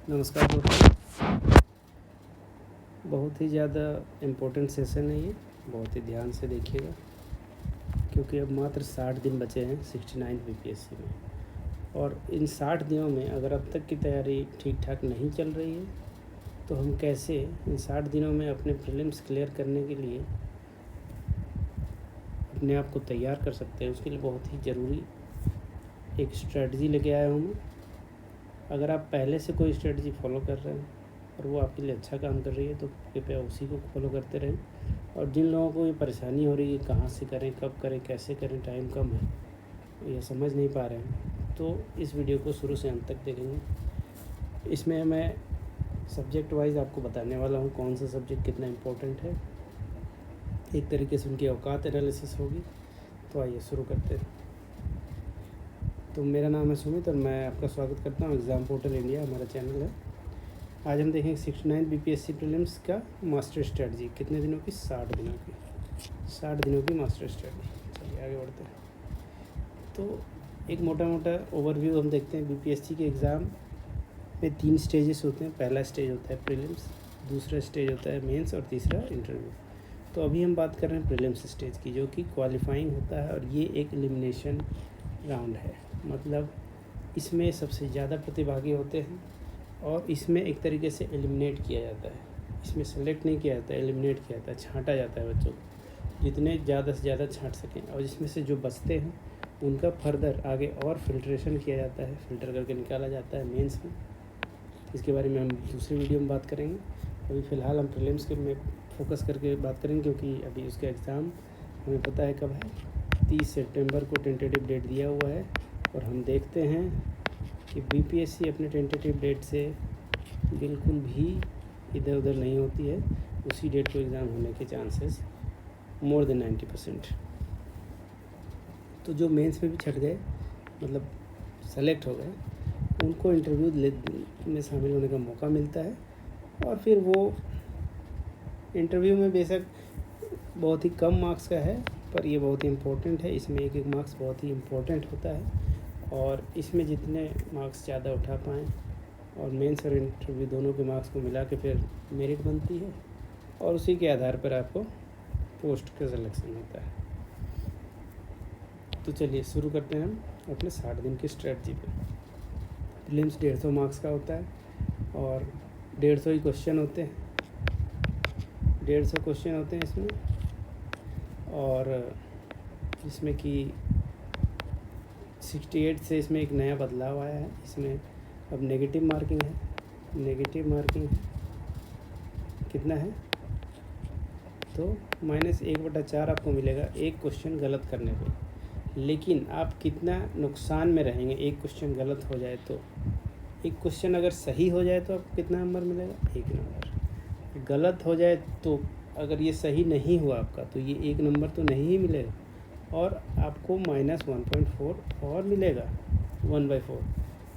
नमस्कार दोस्तों। बहुत ही ज़्यादा इम्पोर्टेंट सेशन है ये, बहुत ही ध्यान से देखिएगा क्योंकि अब मात्र 60 दिन बचे हैं 69 बीपीएससी में। और इन 60 दिनों में अगर अब तक की तैयारी ठीक ठाक नहीं चल रही है तो हम कैसे इन 60 दिनों में अपने प्रीलिम्स क्लियर करने के लिए अपने आप को तैयार कर सकते हैं, उसके लिए बहुत ही ज़रूरी एक स्ट्रेटजी लेके आया हूँ मैं। अगर आप पहले से कोई स्ट्रेटजी फॉलो कर रहे हैं और वो आपके लिए अच्छा काम कर रही है तो कृपया उसी को फॉलो करते रहें। और जिन लोगों को ये परेशानी हो रही है कहाँ से करें, कब करें, कैसे करें, टाइम कम है, ये समझ नहीं पा रहे हैं, तो इस वीडियो को शुरू से अंत तक देखेंगे। इसमें मैं सब्जेक्ट वाइज आपको बताने वाला हूँ कौन सा सब्जेक्ट कितना इम्पोर्टेंट है, एक तरीके से उनकी औकात एनालिसिस होगी। तो आइए शुरू करते हैं। तो मेरा नाम है सुमित और मैं आपका स्वागत करता हूँ एग्ज़ाम पोर्टल इंडिया, हमारा चैनल है। आज हम देखेंगे 69 बीपीएससी प्रीलिम्स का मास्टर स्ट्रेटजी। कितने दिनों की? 60 दिनों की। 60 दिनों की मास्टर स्ट्रेटजी। चलिए आगे बढ़ते हैं। तो एक मोटा मोटा ओवरव्यू हम देखते हैं। बीपीएससी के एग्ज़ाम में 3 स्टेजेस होते हैं। पहला स्टेज होता है प्रीलिम्स, दूसरा स्टेज होता है मेंस और तीसरा इंटरव्यू। तो अभी हम बात कर रहे हैं प्रीलिम्स स्टेज की, जो कि क्वालिफाइंग होता है और ये एक एलिमिनेशन राउंड है। मतलब इसमें सबसे ज़्यादा प्रतिभागी होते हैं और इसमें एक तरीके से एलिमिनेट किया जाता है। इसमें सेलेक्ट नहीं किया जाता है, एलिमिनेट किया जाता है, छांटा जाता है बच्चों को, जितने ज़्यादा से ज़्यादा छांट सकें। और इसमें से जो बचते हैं उनका फर्दर आगे और फिल्ट्रेशन किया जाता है, फ़िल्टर करके निकाला जाता है मेंस में। इसके बारे में हम दूसरी वीडियो में बात करेंगे। अभी फ़िलहाल हम प्रीलिम्स के में फोकस करके बात करेंगे क्योंकि अभी उसका एग्ज़ाम हमें पता है कब है। 30 सितंबर को टेंटेटिव डेट दिया हुआ है और हम देखते हैं कि बीपीएससी अपने टेंटेटिव डेट से बिल्कुल भी इधर उधर नहीं होती है। उसी डेट को एग्ज़ाम होने के चांसेस मोर देन 90%। तो जो मेंस में भी छट गए, मतलब सेलेक्ट हो गए, उनको इंटरव्यू में शामिल होने का मौका मिलता है। और फिर वो इंटरव्यू में बेशक बहुत ही कम मार्क्स का है, पर ये बहुत ही इम्पोर्टेंट है। इसमें एक एक मार्क्स बहुत ही इम्पोर्टेंट होता है और इसमें जितने मार्क्स ज़्यादा उठा पाएँ, और मेंस और इंटरव्यू दोनों के मार्क्स को मिला के फिर मेरिट बनती है और उसी के आधार पर आपको पोस्ट का सिलेक्शन होता है। तो चलिए शुरू करते हैं हम अपने 60 दिन की स्ट्रेटजी पे। प्रीलिम्स 150 मार्क्स का होता है और 150 ही क्वेश्चन होते हैं। 150 क्वेश्चन होते हैं इसमें, और जिसमें कि 68 से इसमें एक नया बदलाव आया है। इसमें अब नेगेटिव मार्किंग है। नेगेटिव मार्किंग कितना है? तो -1/4 आपको मिलेगा एक क्वेश्चन गलत करने पे। लेकिन आप कितना नुकसान में रहेंगे एक क्वेश्चन गलत हो जाए तो? एक क्वेश्चन अगर सही हो जाए तो आपको कितना नंबर मिलेगा? 1 नंबर। गलत हो जाए तो अगर ये सही नहीं हुआ आपका तो ये 1 नंबर तो नहीं ही मिलेगा और आपको -1.4 और मिलेगा, 1/4।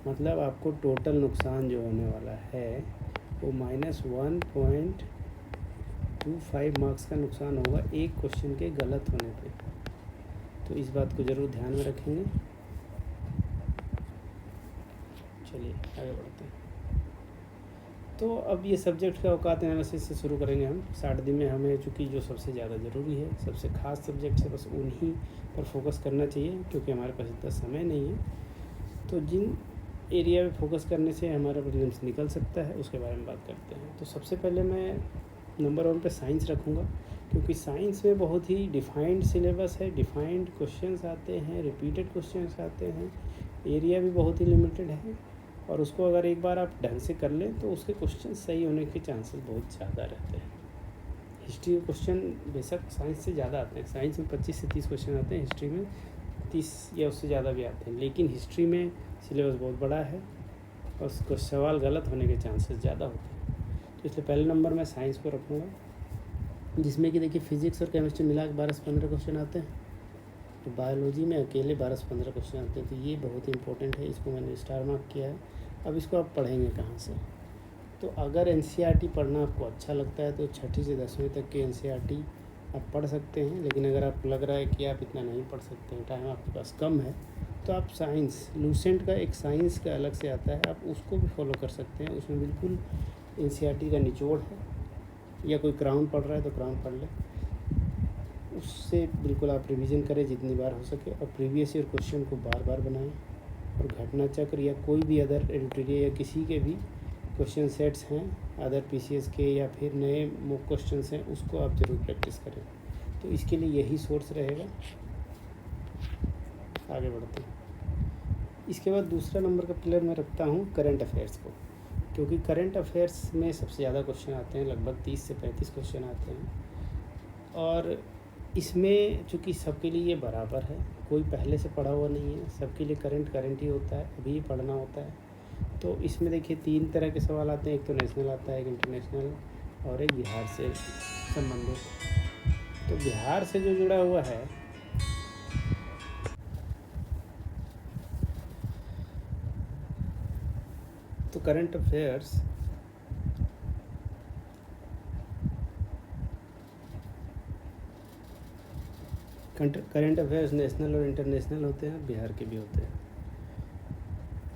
मतलब आपको टोटल नुकसान जो होने वाला है वो -1.25 मार्क्स का नुकसान होगा एक क्वेश्चन के गलत होने पे। तो इस बात को ज़रूर ध्यान में रखेंगे। चलिए आगे बढ़ते हैं। तो अब ये सब्जेक्ट का औकात एनालिसिस से शुरू करेंगे हम। 60 दिन में हमें चूँकि जो सबसे ज़्यादा ज़रूरी है, सबसे ख़ास सब्जेक्ट है, बस उन्हीं पर फोकस करना चाहिए क्योंकि हमारे पास इतना समय नहीं है। तो जिन एरिया में फोकस करने से हमारा प्रीलिम्स निकल सकता है उसके बारे में बात करते हैं। तो सबसे पहले मैं नंबर 1 पे साइंस रखूँगा क्योंकि साइंस में बहुत ही डिफाइंड सिलेबस है, डिफाइंड क्वेश्चंस आते हैं, रिपीटेड क्वेश्चंस आते हैं, एरिया भी बहुत ही लिमिटेड है और उसको अगर एक बार आप ढंग से कर लें तो उसके क्वेश्चन सही होने के चांसेस बहुत ज़्यादा रहते हैं। हिस्ट्री के क्वेश्चन बेशक साइंस से ज़्यादा आते हैं। साइंस में 25 से 30 क्वेश्चन आते हैं, हिस्ट्री में 30 या उससे ज़्यादा भी आते हैं। लेकिन हिस्ट्री में सिलेबस बहुत बड़ा है और उसको सवाल गलत होने के चांसेस ज़्यादा होते हैं। तो इसलिए पहले नंबर मैं साइंस को रखूँगा, जिसमें कि देखिए फिज़िक्स और केमिस्ट्री मिला के 12 से 15 क्वेश्चन आते हैं। तो बायोलॉजी में अकेले 12 से 15 क्वेश्चन आते हैं। तो ये बहुत ही इंपॉर्टेंट है, इसको मैंने स्टार मार्क किया है। अब इसको आप पढ़ेंगे कहाँ से? तो अगर एनसीईआरटी पढ़ना आपको अच्छा लगता है तो 6ठी से 10वीं तक के एनसीईआरटी आप पढ़ सकते हैं। लेकिन अगर आपको लग रहा है कि आप इतना नहीं पढ़ सकते हैं, टाइम आपके पास कम है, तो आप साइंस लूसेंट का एक साइंस का अलग से आता है, आप उसको भी फॉलो कर सकते हैं। उसमें बिल्कुल एनसीईआरटी का निचोड़ है, या कोई क्राउन पढ़ रहा है तो क्राउन पढ़ ले, उससे बिल्कुल आप रिवीजन करें जितनी बार हो सके, और प्रीवियस ईयर क्वेश्चन को बार बार बनाएं। और घटना चक्र या कोई भी अदर एडिटोरियल या किसी के भी क्वेश्चन सेट्स हैं अदर पीसीएस के या फिर नए मॉक क्वेश्चंस हैं, उसको आप ज़रूर प्रैक्टिस करें। तो इसके लिए यही सोर्स रहेगा। आगे बढ़ते हैं। इसके बाद दूसरा नंबर का पिलर मैं रखता हूँ करंट अफेयर्स को, क्योंकि करंट अफेयर्स में सबसे ज़्यादा क्वेश्चन आते हैं, लगभग 30 से 35 क्वेश्चन आते हैं। और इसमें चूँकि सबके लिए ये बराबर है, कोई पहले से पढ़ा हुआ नहीं है, सबके लिए करंट ही होता है, अभी पढ़ना होता है। तो इसमें देखिए 3 तरह के सवाल आते हैं, एक तो नेशनल आता है, एक इंटरनेशनल, और एक बिहार से संबंधित। तो बिहार से जो जुड़ा हुआ है, तो करंट अफेयर्स नेशनल और इंटरनेशनल होते हैं, बिहार के भी होते हैं।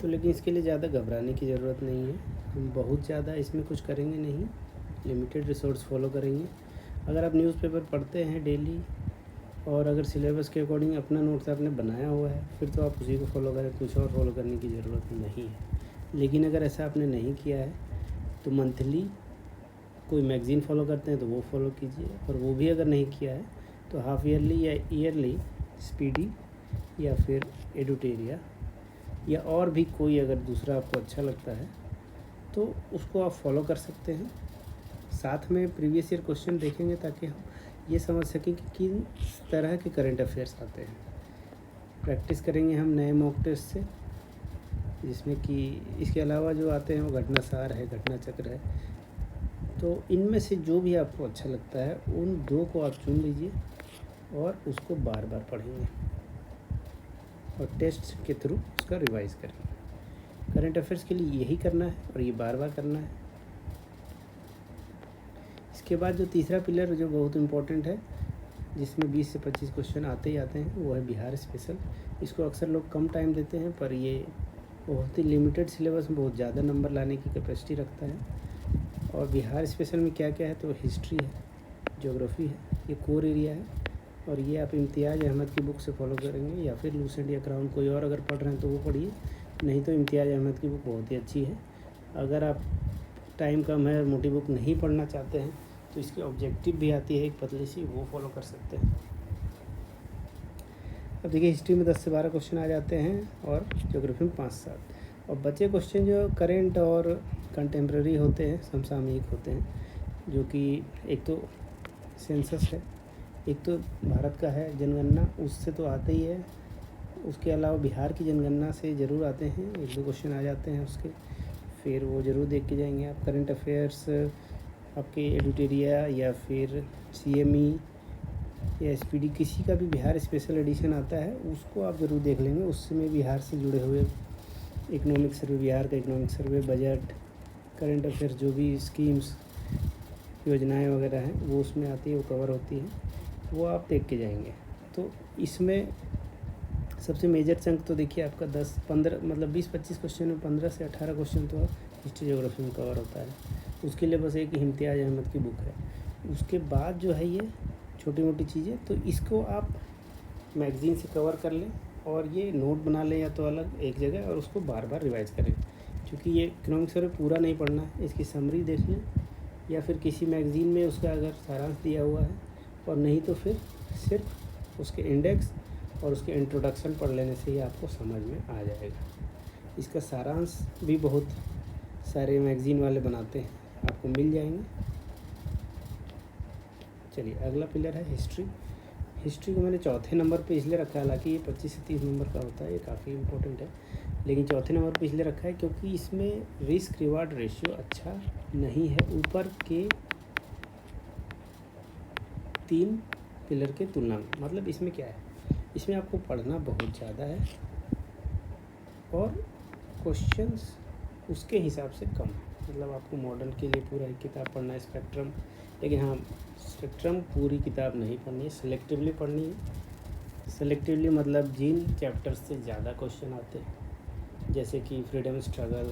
तो लेकिन इसके लिए ज़्यादा घबराने की ज़रूरत नहीं है, हम बहुत ज़्यादा इसमें कुछ करेंगे नहीं, लिमिटेड रिसोर्स फॉलो करेंगे। अगर आप न्यूज़पेपर पढ़ते हैं डेली और अगर सिलेबस के अकॉर्डिंग अपना नोट्स आपने बनाया हुआ है, फिर तो आप उसी को फॉलो करें, कुछ और फॉलो करने की ज़रूरत नहीं है। लेकिन अगर ऐसा आपने नहीं किया है तो मंथली कोई मैगज़ीन फॉलो करते हैं तो वो फॉलो कीजिए, और वो भी अगर नहीं किया है तो हाफ ईयरली या ईयरली स्पीडी या फिर एडुटेरिया या और भी कोई अगर दूसरा आपको अच्छा लगता है तो उसको आप फॉलो कर सकते हैं। साथ में प्रीवियस ईयर क्वेश्चन देखेंगे ताकि हम ये समझ सकें कि किन तरह के करंट अफेयर्स आते हैं। प्रैक्टिस करेंगे हम नए मॉक टेस्ट से, जिसमें कि इसके अलावा जो आते हैं वो घटनासार है, घटना चक्र है। तो इनमें से जो भी आपको अच्छा लगता है उन 2 को आप चुन लीजिए और उसको बार बार पढ़ेंगे और टेस्ट के थ्रू उसका रिवाइज करेंगे। करंट अफेयर्स के लिए यही करना है और ये बार बार करना है। इसके बाद जो तीसरा पिलर जो बहुत इम्पोर्टेंट है, जिसमें 20 से 25 क्वेश्चन आते ही आते हैं, वो है बिहार स्पेशल। इसको अक्सर लोग कम टाइम देते हैं, पर ये बहुत ही लिमिटेड सिलेबस में बहुत ज़्यादा नंबर लाने की कैपेसिटी रखता है। और बिहार स्पेशल में क्या क्या है, तो हिस्ट्री है, ज्योग्राफी है, ये कोर एरिया है। और ये आप इम्तियाज़ अहमद की बुक से फॉलो करेंगे, या फिर लूसेंट या क्राउन कोई और अगर पढ़ रहे हैं तो वो पढ़िए, नहीं तो इम्तियाज़ अहमद की बुक बहुत ही अच्छी है। अगर आप टाइम कम है और मोटी बुक नहीं पढ़ना चाहते हैं तो इसकी ऑब्जेक्टिव भी आती है एक पतली सी, वो फॉलो कर सकते हैं। अब देखिए हिस्ट्री में 10 से 12 क्वेश्चन आ जाते हैं और ज्योग्राफी में 5-7, और बचे क्वेश्चन जो करेंट और कंटेम्प्रेरी होते हैं, समसामयिक होते हैं, जो कि एक तो सेंसस है, एक तो भारत का है जनगणना, उससे तो आते ही है। उसके अलावा बिहार की जनगणना से ज़रूर आते हैं, 1-2 क्वेश्चन आ जाते हैं उसके, फिर वो ज़रूर देख के जाएंगे आप। करंट अफेयर्स आपके एडिटोरिया या फिर CME या SPD किसी का भी बिहार स्पेशल एडिशन आता है, उसको आप ज़रूर देख लेंगे। उसमें बिहार से जुड़े हुए इकोनॉमिक सर्वे, बिहार का economic survey, budget, current affairs, जो भी स्कीम्स, योजनाएं वगैरह हैं वो उसमें आती है, वो कवर होती है, वो आप देख के जाएंगे। तो इसमें सबसे मेजर चंक तो देखिए आपका 10-15 मतलब 20-25 क्वेश्चन में 15 से 18 क्वेश्चन तो हिस्ट्री ज्योग्राफी में कवर होता है। उसके लिए बस एक इम्तियाज़ अहमद की बुक है। उसके बाद जो है ये छोटी मोटी चीज़ें, तो इसको आप मैगज़ीन से कवर कर लें और ये नोट बना लें या तो अलग एक जगह, और उसको बार बार रिवाइज़ करें। क्योंकि ये इकोनॉमिक सर्वे पूरा नहीं पढ़ना है, इसकी समरी देख लें या फिर किसी मैगज़ीन में उसका अगर सारांश दिया हुआ है, और नहीं तो फिर सिर्फ उसके इंडेक्स और उसके इंट्रोडक्शन पढ़ लेने से ही आपको समझ में आ जाएगा। इसका सारांश भी बहुत सारे मैगज़ीन वाले बनाते हैं, आपको मिल जाएंगे। चलिए अगला पिलर है हिस्ट्री। हिस्ट्री को मैंने चौथे नंबर पे इसलिए रखा है, हालांकि ये 25 से 30 नंबर का होता है, ये काफ़ी इम्पोर्टेंट है, लेकिन चौथे नंबर पे इसलिए रखा है क्योंकि इसमें रिस्क रिवार्ड रेशियो अच्छा नहीं है ऊपर के 3 पिलर के तुलना में। मतलब इसमें क्या है, इसमें आपको पढ़ना बहुत ज़्यादा है और क्वेश्चंस उसके हिसाब से कम है। मतलब आपको मॉडर्न के लिए पूरा एक किताब पढ़ना है, स्पेक्ट्रम, लेकिन हाँ स्पेक्ट्रम पूरी किताब नहीं पढ़नी है, सिलेक्टिवली पढ़नी है। सेलेक्टिवली मतलब जिन चैप्टर्स से ज़्यादा क्वेश्चन आते हैं, जैसे कि फ्रीडम स्ट्रगल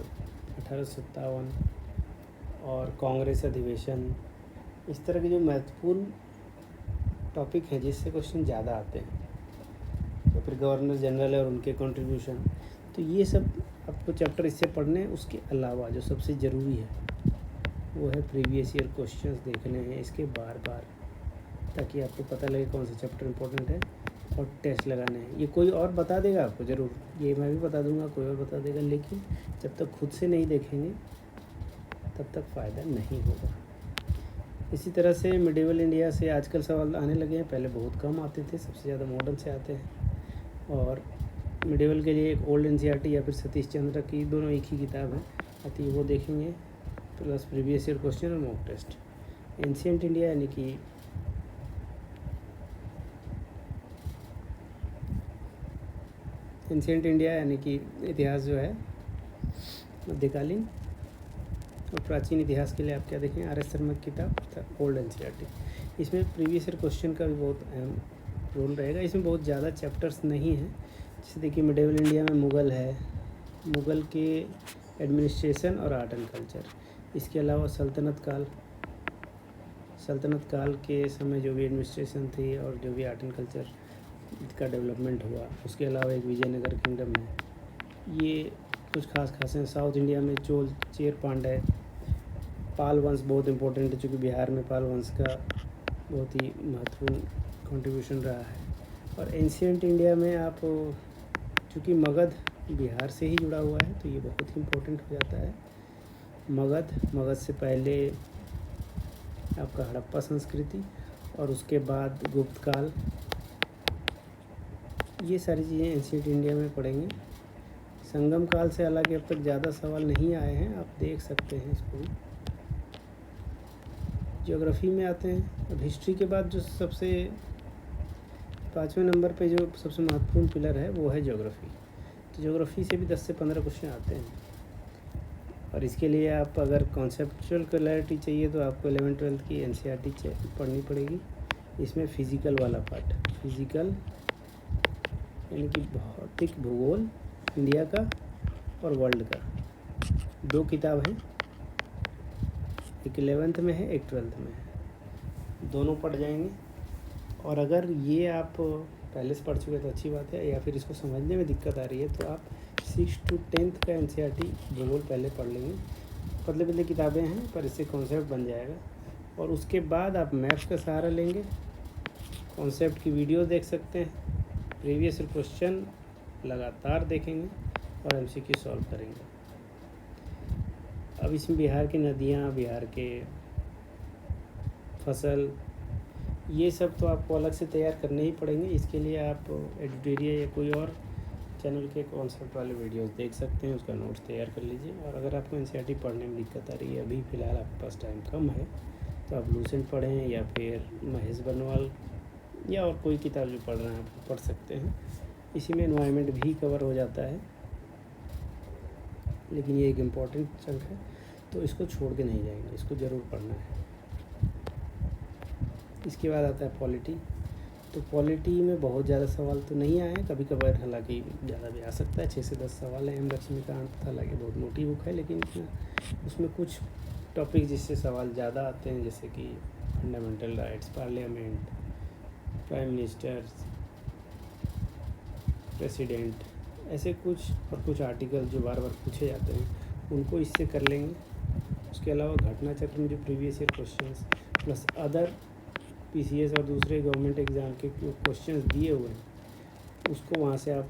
1857 और कांग्रेस अधिवेशन, इस तरह के जो महत्वपूर्ण टॉपिक हैं जिससे क्वेश्चन ज़्यादा आते हैं, तो फिर गवर्नर जनरल और उनके कंट्रीब्यूशन, तो ये सब आपको चैप्टर इससे पढ़ने। उसके अलावा जो सबसे ज़रूरी है वो है प्रीवियस ईयर क्वेश्चंस देखने हैं इसके बार बार, ताकि आपको पता लगे कौन सा चैप्टर इंपॉर्टेंट है, और टेस्ट लगाने हैं। ये कोई और बता देगा आपको ज़रूर, ये मैं भी बता दूंगा, कोई और बता देगा, लेकिन जब तक खुद से नहीं देखेंगे तब तक फ़ायदा नहीं होगा। इसी तरह से मिडिवल इंडिया से आजकल सवाल आने लगे हैं, पहले बहुत कम आते थे, सबसे ज़्यादा मॉडर्न से आते हैं। और मिडिवल के लिए एक ओल्ड एनसीईआरटी या फिर सतीश चंद्र की, दोनों एक ही किताब है आती है, वो देखेंगे, प्लस प्रीवियस ईयर क्वेश्चन और मॉक टेस्ट। एंशिएंट इंडिया यानी कि एंशिएंट इंडिया यानी कि इतिहास जो है मध्यकालीन और प्राचीन इतिहास के लिए आप क्या देखें, आर एस शर्मा की किताब ओल्ड एनसीईआरटी। इसमें प्रीवियस ईयर क्वेश्चन का भी बहुत अहम रोल रहेगा। इसमें बहुत ज़्यादा चैप्टर्स नहीं हैं, जैसे देखिए मिडिवल इंडिया में मुग़ल है, मुग़ल के एडमिनिस्ट्रेशन और आर्ट एंड कल्चर। इसके अलावा सल्तनत काल के समय जो भी एडमिनिस्ट्रेशन थी और जो भी आर्ट एंड कल्चर का डेवलपमेंट हुआ। उसके अलावा एक विजयनगर किंगडम है। ये कुछ खास हैं। साउथ इंडिया में चोल, चेर, पांड्य, पाल वंश बहुत इम्पोर्टेंट है, चूँकि बिहार में पाल वंश का बहुत ही महत्वपूर्ण कंट्रीब्यूशन रहा है। और एंशिएंट इंडिया में आप, चूँकि मगध बिहार से ही जुड़ा हुआ है, तो ये बहुत ही इम्पोर्टेंट हो जाता है। मगध से पहले आपका हड़प्पा संस्कृति और उसके बाद गुप्त काल, ये सारी चीज़ें एंशिएंट इंडिया में पढ़ेंगे। संगम काल से हालांकि अब तक ज़्यादा सवाल नहीं आए हैं, आप देख सकते हैं इसको भी। ज्योग्राफी में आते हैं। अब हिस्ट्री के बाद जो सबसे 5वें नंबर पे जो सबसे महत्वपूर्ण पिलर है वो है ज्योग्राफी। तो ज्योग्राफी से भी 10 से 15 क्वेश्चन आते हैं, और इसके लिए आप अगर कॉन्सेप्चुअल क्लैरिटी चाहिए तो आपको 11th-12th की एनसीईआरटी पढ़नी पड़ेगी। इसमें फिज़िकल वाला पार्ट, फिज़िकल यानी कि भौतिक भूगोल इंडिया का और वर्ल्ड का, 2 किताब हैं, एक 11th में है, एक 12th में है, दोनों पढ़ जाएंगे। और अगर ये आप पहले से पढ़ चुके तो अच्छी बात है, या फिर इसको समझने में दिक्कत आ रही है तो आप 6 to 10th का एनसीईआरटी भूगोल पहले पढ़ लेंगे। पतले किताबें हैं पर इससे कॉन्सेप्ट बन जाएगा। और उसके बाद आप मैप्स का सहारा लेंगे, कॉन्सेप्ट की वीडियो देख सकते हैं, प्रीवियस क्वेश्चन लगातार देखेंगे और एमसीक्यू सॉल्व करेंगे। अब इसमें बिहार की नदियाँ, बिहार के फसल, ये सब तो आपको अलग से तैयार करने ही पड़ेंगे। इसके लिए आप एडिटोरियल या कोई और चैनल के कॉन्सेप्ट वाले वीडियोस देख सकते हैं, उसका नोट्स तैयार कर लीजिए। और अगर आपको एनसीईआरटी पढ़ने में दिक्कत आ रही है, अभी फ़िलहाल आपके पास टाइम कम है, तो आप लूसेंट पढ़ें या फिर महेश बनवाल या और कोई किताब जो पढ़ रहे हैं आप पढ़ सकते हैं। इसी में एनवायरनमेंट भी कवर हो जाता है, लेकिन ये एक इम्पॉर्टेंट चंक है, तो इसको छोड़ के नहीं जाएंगे, इसको ज़रूर पढ़ना है। इसके बाद आता है पॉलिटी। तो पॉलिटी में बहुत ज़्यादा सवाल तो नहीं आए हैं, कभी कभार हालांकि ज़्यादा भी आ सकता है, 6 से 10 सवाल हैं। लक्ष्मीकांत हालांकि बहुत मोटी बुक है, लेकिन उसमें कुछ टॉपिक जिससे सवाल ज़्यादा आते हैं, जैसे कि fundamental rights, parliament, prime minister, president, ऐसे कुछ आर्टिकल जो बार बार पूछे जाते हैं, उनको इससे कर लेंगे। उसके अलावा घटना चक्र में जो previous year questions plus other PCS और दूसरे गवर्नमेंट एग्ज़ाम के क्वेश्चंस दिए हुए हैं, उसको वहाँ से आप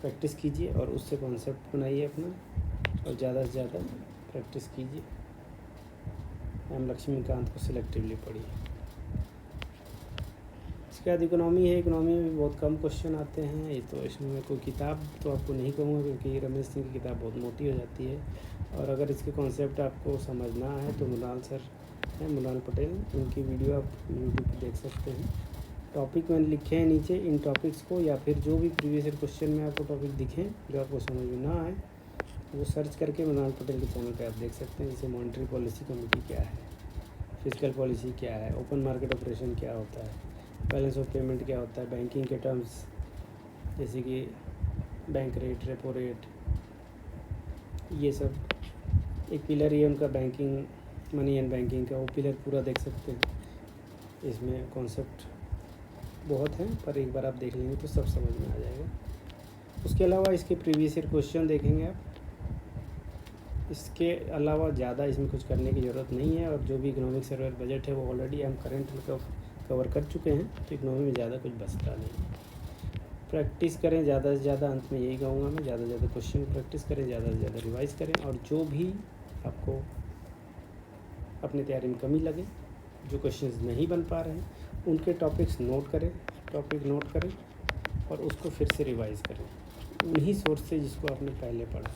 प्रैक्टिस कीजिए और उससे कॉन्सेप्ट बनाइए अपना, और ज़्यादा से ज़्यादा प्रैक्टिस कीजिए। एम लक्ष्मीकांत को सिलेक्टिवली पढ़िए। इसके बाद इकोनॉमी है। इकोनॉमी में भी बहुत कम क्वेश्चन आते हैं। ये तो इसमें कोई किताब तो आपको नहीं कहूँगा, क्योंकि रमेश सिंह की किताब बहुत मोटी हो जाती है। और अगर इसके कॉन्सेप्ट आपको समझना है तो मृणाल सर हैं, मृणाल पटेल, उनकी वीडियो आप यूट्यूब पर देख सकते हैं। टॉपिक मैंने लिखे हैं नीचे, इन टॉपिक्स को या फिर जो भी प्रीवियस ईयर क्वेश्चन में आपको टॉपिक दिखें जो आपको समझ में ना आए, वो सर्च करके मृणाल पटेल के चैनल पे आप देख सकते हैं। जैसे मॉनेटरी पॉलिसी कमेटी क्या है, फिजिकल पॉलिसी क्या है, ओपन मार्केट ऑपरेशन क्या होता है, बैलेंस ऑफ पेमेंट क्या होता है, बैंकिंग के टर्म्स जैसे कि बैंक रेट, रेपो रेट, ये सब एक पिलर ही है उनका बैंकिंग, मनी एंड बैंकिंग का, वो पिलर पूरा देख सकते हैं। इसमें कॉन्सेप्ट बहुत हैं, पर एक बार आप देख लेंगे तो सब समझ में आ जाएगा। उसके अलावा इसके प्रीवियस ईयर क्वेश्चन देखेंगे आप। इसके अलावा ज़्यादा इसमें कुछ करने की ज़रूरत नहीं है, और जो भी इकोनॉमिक सर्वर बजट है वो ऑलरेडी हम करंट कवर कर चुके हैं, तो इकोनॉमी में ज़्यादा कुछ बचता नहीं। प्रैक्टिस करें ज़्यादा से ज़्यादा, अंत में यही कहूँगा मैं, ज़्यादा से ज़्यादा क्वेश्चन प्रैक्टिस करें, ज़्यादा से ज़्यादा रिवाइज़ करें, और जो भी आपको अपनी तैयारी में कमी लगे, जो क्वेश्चंस नहीं बन पा रहे हैं, उनके टॉपिक नोट करें और उसको फिर से रिवाइज़ करें उन्हीं सोर्स से जिसको आपने पहले पढ़ा,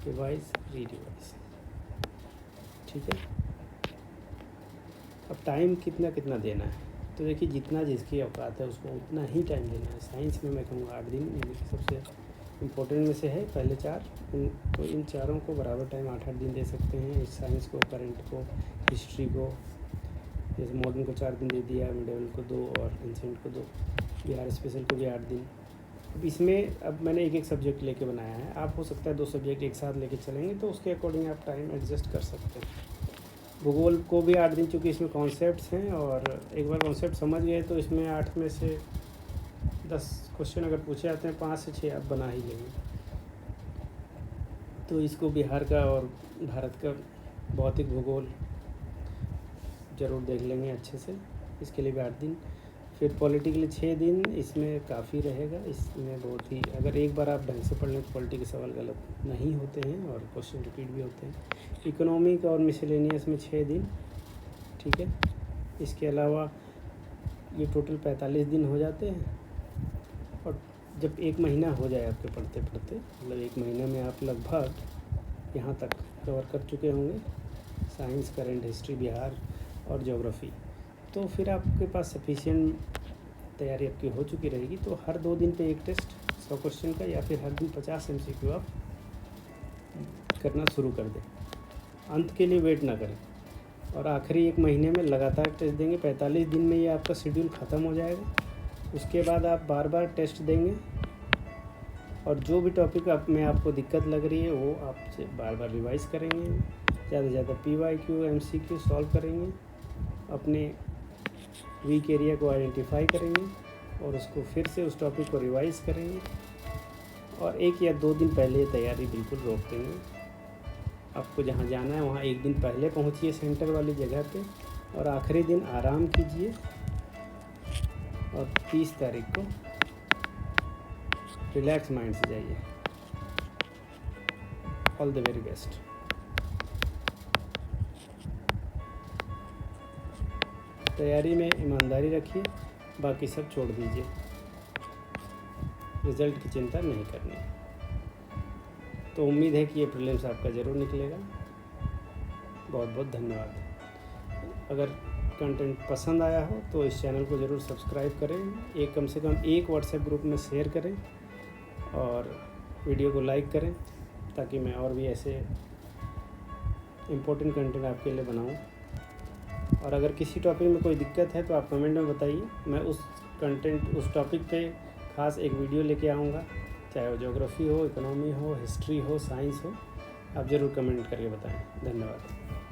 रिवाइज़ री-रिवाइज़। ठीक है। अब टाइम कितना देना है, तो देखिए जितना जिसकी औकात है उसको उतना ही टाइम देना है। साइंस में मैं कहूँगा 8 दिन, यानी कि सबसे इम्पोर्टेंट में से है पहले 4, तो इन चारों को बराबर टाइम 8-8 दिन दे सकते हैं। इस साइंस को, करंट को, हिस्ट्री को, जैसे मॉडर्न को 4 दिन दे दिया, मिडिवल को 2 और एंशिएंट को 2, बिहार स्पेशल को भी 8 दिन। अब इसमें मैंने एक सब्जेक्ट लेके बनाया है, आप हो सकता है 2 सब्जेक्ट एक साथ लेके चलेंगे तो उसके अकॉर्डिंग आप टाइम एडजस्ट कर सकते हैं। भूगोल को भी 8 दिन, चूँकि इसमें कॉन्सेप्ट्स हैं, और एक बार कॉन्सेप्ट समझ गए तो इसमें 8 में से 10 क्वेश्चन अगर पूछे जाते हैं, 5 से 6 आप बना ही लेंगे। तो इसको बिहार का और भारत का भौतिक भूगोल ज़रूर देख लेंगे अच्छे से, इसके लिए भी 8 दिन। फिर पॉलिटी के लिए 6 दिन, इसमें काफ़ी रहेगा। इसमें बहुत ही, अगर एक बार आप ढंग से पढ़ लें तो पॉलिटी के सवाल गलत नहीं होते हैं और क्वेश्चन रिपीट भी होते हैं। इकोनॉमिक और मिसलेनियस में 6 दिन। ठीक है। इसके अलावा ये टोटल 45 दिन हो जाते हैं, और जब 1 महीना हो जाए आपके पढ़ते पढ़ते, मतलब 1 महीने में आप लगभग यहाँ तक कवर कर चुके होंगे, साइंस, करंट, हिस्ट्री, बिहार और ज्योग्राफी, तो फिर आपके पास सफिशिएंट तैयारी आपकी हो चुकी रहेगी। तो हर 2 दिन पे एक टेस्ट 100 क्वेश्चन का, या फिर हर दिन 50 MCQ आप करना शुरू कर दें। अंत के लिए वेट ना करें, और आखिरी 1 महीने में लगातार टेस्ट देंगे। 45 दिन में ये आपका शेड्यूल ख़त्म हो जाएगा। उसके बाद आप बार बार टेस्ट देंगे, और जो भी टॉपिक में आपको दिक्कत लग रही है वो आपसे बार बार रिवाइज़ करेंगे, ज़्यादा से ज़्यादा PYQ MCQ सॉल्व करेंगे, अपने वीक एरिया को आइडेंटिफाई करेंगे, और उसको फिर से उस टॉपिक को रिवाइज़ करेंगे, और 1 या 2 दिन पहले तैयारी बिल्कुल रोक देंगे। आपको जहाँ जाना है वहाँ 1 दिन पहले पहुँचिए सेंटर वाली जगह पे, और आखिरी दिन आराम कीजिए, और 30 तारीख को रिलैक्स माइंड से जाइए। All the very best. तैयारी में ईमानदारी रखिए, बाकी सब छोड़ दीजिए, रिज़ल्ट की चिंता नहीं करनी। तो उम्मीद है कि ये प्रीलिम्स आपका ज़रूर निकलेगा। बहुत बहुत धन्यवाद। अगर कंटेंट पसंद आया हो तो इस चैनल को ज़रूर सब्सक्राइब करें, कम से कम एक व्हाट्सएप ग्रुप में शेयर करें, और वीडियो को लाइक करें, ताकि मैं और भी ऐसे इम्पोर्टेंट कंटेंट आपके लिए बनाऊं। और अगर किसी टॉपिक में कोई दिक्कत है तो आप कमेंट में बताइए, मैं उस टॉपिक पे ख़ास एक वीडियो लेके आऊँगा, चाहे वो ज्योग्राफी हो, इकोनॉमी हो, हिस्ट्री हो, साइंस हो। आप ज़रूर कमेंट करके बताएं। धन्यवाद।